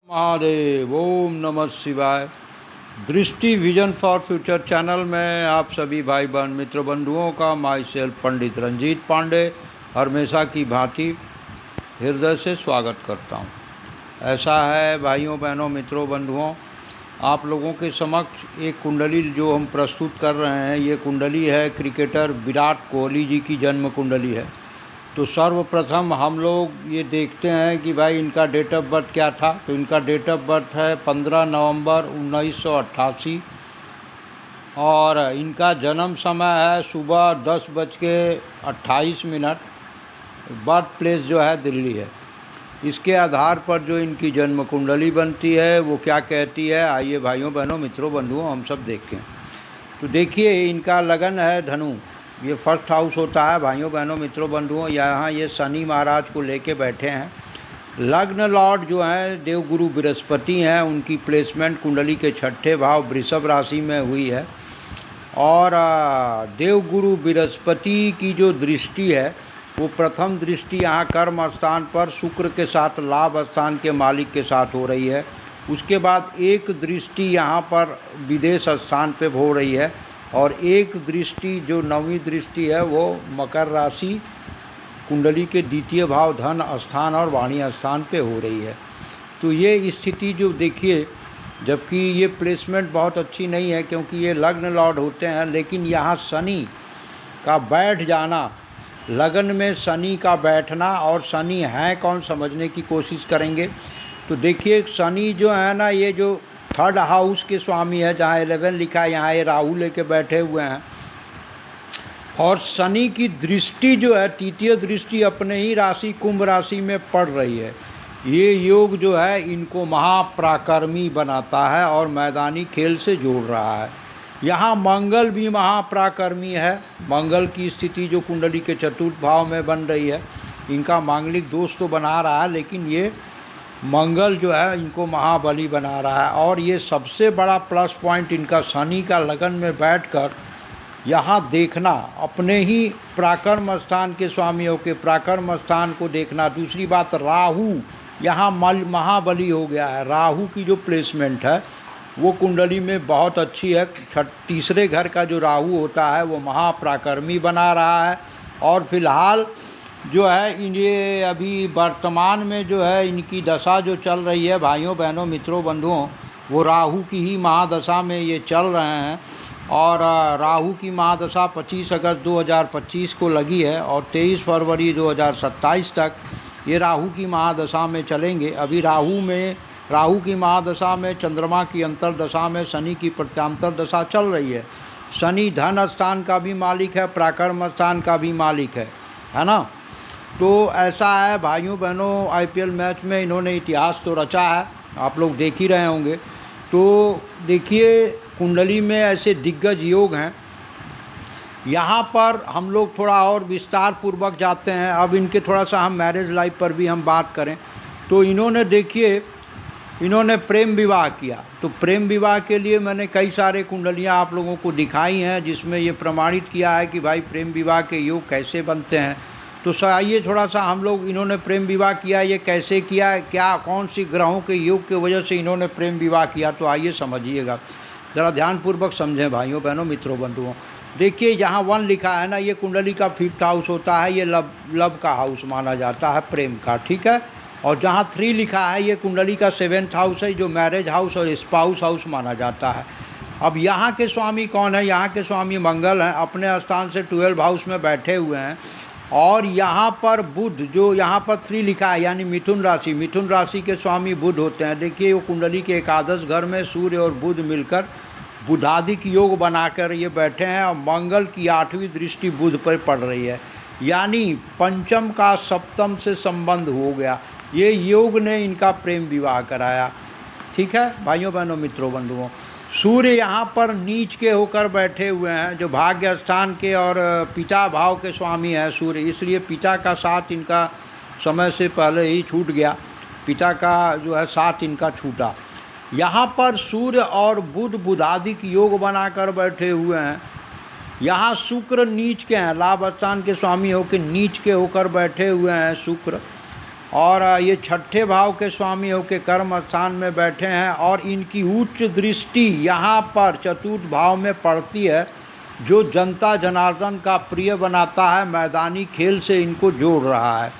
महादेव। ओम नमः शिवाय। दृष्टि विजन फॉर फ्यूचर चैनल में आप सभी भाई बहन मित्र बंधुओं का माई सेल्फ पंडित रंजीत पांडे हमेशा की भांति हृदय से स्वागत करता हूं। ऐसा है भाइयों बहनों मित्रों बंधुओं, आप लोगों के समक्ष एक कुंडली जो हम प्रस्तुत कर रहे हैं, ये कुंडली है क्रिकेटर विराट कोहली जी की जन्म कुंडली है। तो सर्वप्रथम हम लोग ये देखते हैं कि भाई इनका डेट ऑफ बर्थ क्या था। तो इनका डेट ऑफ बर्थ है 15 नवंबर 1988 और इनका जन्म समय है सुबह 10:28। बर्थ प्लेस जो है दिल्ली है। इसके आधार पर जो इनकी जन्म कुंडली बनती है वो क्या कहती है, आइए भाइयों बहनों मित्रों बंधुओं हम सब देखें। तो देखिए इनका लगन है धनु, ये फर्स्ट हाउस होता है भाइयों बहनों मित्रों बंधुओं। यहाँ ये शनि महाराज को लेके बैठे हैं। लग्न लॉर्ड जो हैं देवगुरु बृहस्पति हैं, उनकी प्लेसमेंट कुंडली के छठे भाव वृषभ राशि में हुई है। और देवगुरु बृहस्पति की जो दृष्टि है वो प्रथम दृष्टि यहाँ कर्म स्थान पर शुक्र के साथ लाभ स्थान के मालिक के साथ हो रही है। उसके बाद एक दृष्टि यहाँ पर विदेश स्थान पे हो रही है और एक दृष्टि जो नवीं दृष्टि है वो मकर राशि कुंडली के द्वितीय भाव धन स्थान और वाणी स्थान पे हो रही है। तो ये स्थिति जो देखिए, जबकि ये प्लेसमेंट बहुत अच्छी नहीं है क्योंकि ये लग्न लॉर्ड होते हैं, लेकिन यहाँ शनि का बैठ जाना, लगन में शनि का बैठना, और शनि है कौन समझने की कोशिश करेंगे। तो देखिए शनि जो है ना, ये जो थर्ड हाउस के स्वामी है, जहाँ 11 लिखा है, यहाँ ये राहु लेके बैठे हुए हैं। और शनि की दृष्टि जो है तृतीय दृष्टि अपने ही राशि कुंभ राशि में पड़ रही है। ये योग जो है इनको महापराक्रमी बनाता है और मैदानी खेल से जोड़ रहा है। यहाँ मंगल भी महापराक्रमी है। मंगल की स्थिति जो कुंडली के चतुर्थ भाव में बन रही है, इनका मांगलिक दोष तो बना रहा है, लेकिन ये मंगल जो है इनको महाबली बना रहा है। और ये सबसे बड़ा प्लस पॉइंट इनका शनि का लगन में बैठकर यहाँ देखना, अपने ही पराक्रम स्थान के स्वामियों के पराक्रम स्थान को देखना। दूसरी बात, राहु यहाँ महाबली हो गया है। राहु की जो प्लेसमेंट है वो कुंडली में बहुत अच्छी है। तीसरे घर का जो राहु होता है वो महापराक्रमी बना रहा है। और फिलहाल जो है ये अभी वर्तमान में जो है इनकी दशा जो चल रही है भाइयों बहनों मित्रों बंधुओं, वो राहु की ही महादशा में ये चल रहे हैं। और राहु की महादशा 25 अगस्त 2025 को लगी है और 23 फरवरी 2027 तक ये राहु की महादशा में चलेंगे। अभी राहु की महादशा में चंद्रमा की अंतरदशा में शनि की प्रत्यांतर दशा चल रही है। शनि धन स्थान का भी मालिक है, पराक्रम स्थान का भी मालिक है ना। तो ऐसा है भाइयों बहनों, आईपीएल मैच में इन्होंने इतिहास तो रचा है, आप लोग देख ही रहे होंगे। तो देखिए कुंडली में ऐसे दिग्गज योग हैं। यहाँ पर हम लोग थोड़ा और विस्तार पूर्वक जाते हैं। अब इनके थोड़ा सा हम मैरिज लाइफ पर भी हम बात करें तो इन्होंने देखिए इन्होंने प्रेम विवाह किया। तो प्रेम विवाह के लिए मैंने कई सारे कुंडलियाँ आप लोगों को दिखाई हैं जिसमें ये प्रमाणित किया है कि भाई प्रेम विवाह के योग कैसे बनते हैं। तो आइए थोड़ा सा हम लोग, इन्होंने प्रेम विवाह किया, ये कैसे किया, क्या कौन सी ग्रहों के योग की वजह से इन्होंने प्रेम विवाह किया, तो आइए समझिएगा, ज़रा ध्यानपूर्वक समझें भाइयों बहनों मित्रों बंधुओं। देखिए यहाँ 1 लिखा है ना, ये कुंडली का 5th हाउस होता है, ये लव का हाउस माना जाता है, प्रेम का, ठीक है। और जहाँ 3 लिखा है ये कुंडली का 7th हाउस है, जो मैरिज हाउस और स्पाउस हाउस माना जाता है। अब यहाँ के स्वामी कौन है? यहाँ के स्वामी मंगल हैं, अपने स्थान से 12 हाउस में बैठे हुए हैं। और यहाँ पर बुध, जो यहाँ पर 3 लिखा है, यानी मिथुन राशि के स्वामी बुध होते हैं। देखिए वो कुंडली के एकादश घर में सूर्य और बुध मिलकर बुधादिक योग बनाकर ये बैठे हैं और मंगल की 8वीं दृष्टि बुध पर पड़ रही है, यानी पंचम का सप्तम से संबंध हो गया। ये योग ने इनका प्रेम विवाह कराया, ठीक है भाइयों बहनों मित्रों बंधुओं। सूर्य यहाँ पर नीच के होकर बैठे हुए हैं, जो भाग्य स्थान के और पिता भाव के स्वामी हैं सूर्य, इसलिए पिता का साथ इनका समय से पहले ही छूट गया। पिता का जो है साथ इनका छूटा। यहाँ पर सूर्य और बुध बुधादिक योग बनाकर बैठे हुए हैं। यहाँ शुक्र नीच के हैं, लाभ स्थान के स्वामी होकर नीच के होकर बैठे हुए हैं शुक्र। और ये छठे भाव के स्वामी होकर कर्म स्थान में बैठे हैं और इनकी उच्च दृष्टि यहाँ पर चतुर्थ भाव में पड़ती है, जो जनता जनार्दन का प्रिय बनाता है, मैदानी खेल से इनको जोड़ रहा है।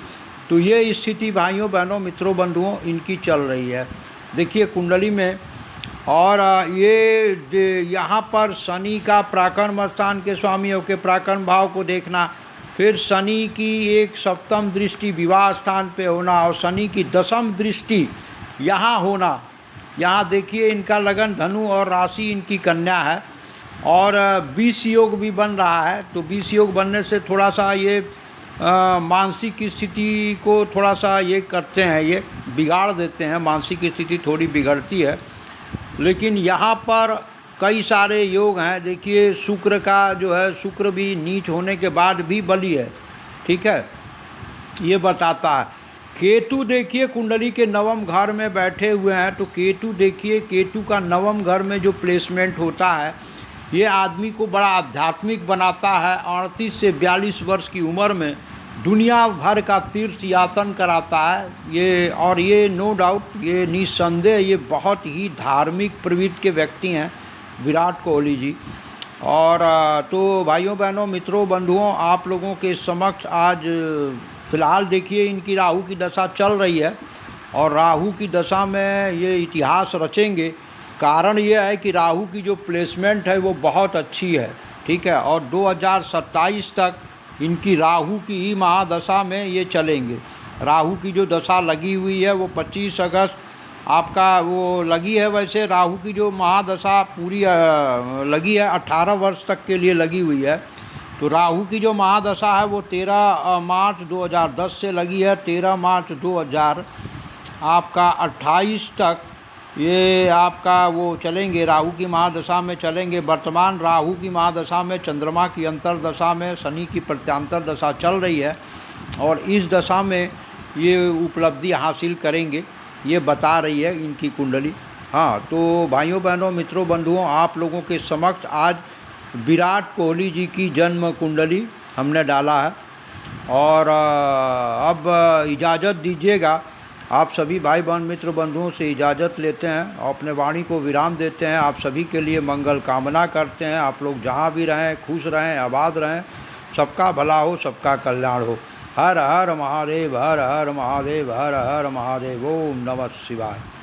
तो ये स्थिति भाइयों बहनों मित्रों बंधुओं इनकी चल रही है। देखिए कुंडली में, और ये यहाँ पर शनि का प्राकर्म स्थान के स्वामी होकर प्राकर्म भाव को देखना, फिर शनि की एक सप्तम दृष्टि विवाह स्थान पे होना और शनि की दशम दृष्टि यहाँ होना। यहाँ देखिए इनका लगन धनु और राशि इनकी कन्या है और 20 योग भी बन रहा है। तो 20 योग बनने से थोड़ा सा ये मानसिक स्थिति को थोड़ा सा ये करते हैं, ये बिगाड़ देते हैं, मानसिक स्थिति थोड़ी बिगड़ती है। लेकिन यहाँ पर कई सारे योग हैं। देखिए शुक्र का जो है, शुक्र भी नीच होने के बाद भी बली है, ठीक है, ये बताता है। केतु देखिए कुंडली के नवम घर में बैठे हुए हैं। तो केतु देखिए, केतु का नवम घर में जो प्लेसमेंट होता है ये आदमी को बड़ा आध्यात्मिक बनाता है। 38 से 42 वर्ष की उम्र में दुनिया भर का तीर्थ यातन कराता है ये। और ये नो डाउट, ये निस्संदेह ये बहुत ही धार्मिक प्रवृत्ति के व्यक्ति हैं विराट कोहली जी। और तो भाइयों बहनों मित्रों बंधुओं, आप लोगों के समक्ष आज फ़िलहाल देखिए इनकी राहु की दशा चल रही है और राहु की दशा में ये इतिहास रचेंगे। कारण ये है कि राहु की जो प्लेसमेंट है वो बहुत अच्छी है, ठीक है, और 2027 तक इनकी राहु की ही महादशा में ये चलेंगे। राहु की जो दशा लगी हुई है वो 25 अगस्त आपका वो लगी है। वैसे राहु की जो महादशा पूरी लगी है 18 वर्ष तक के लिए लगी हुई है। तो राहु की जो महादशा है वो 13 मार्च 2010 से लगी है, 13 मार्च 2028 तक ये आपका वो चलेंगे, राहु की महादशा में चलेंगे। वर्तमान राहु की महादशा में चंद्रमा की अंतर्दशा में शनि की प्रत्यांतर दशा चल रही है और इस दशा में ये उपलब्धि हासिल करेंगे, ये बता रही है इनकी कुंडली। हाँ, तो भाइयों बहनों मित्रों बंधुओं, आप लोगों के समक्ष आज विराट कोहली जी की जन्म कुंडली हमने डाला है। और अब इजाज़त दीजिएगा, आप सभी भाई बहन मित्र बंधुओं से इजाज़त लेते हैं और अपने वाणी को विराम देते हैं। आप सभी के लिए मंगल कामना करते हैं। आप लोग जहाँ भी रहें खुश रहें, आबाद रहें, सबका भला हो, सबका कल्याण हो। हर हर महादेव, हर हर महादेव, हर हर महादेव। ओम नमः शिवाय।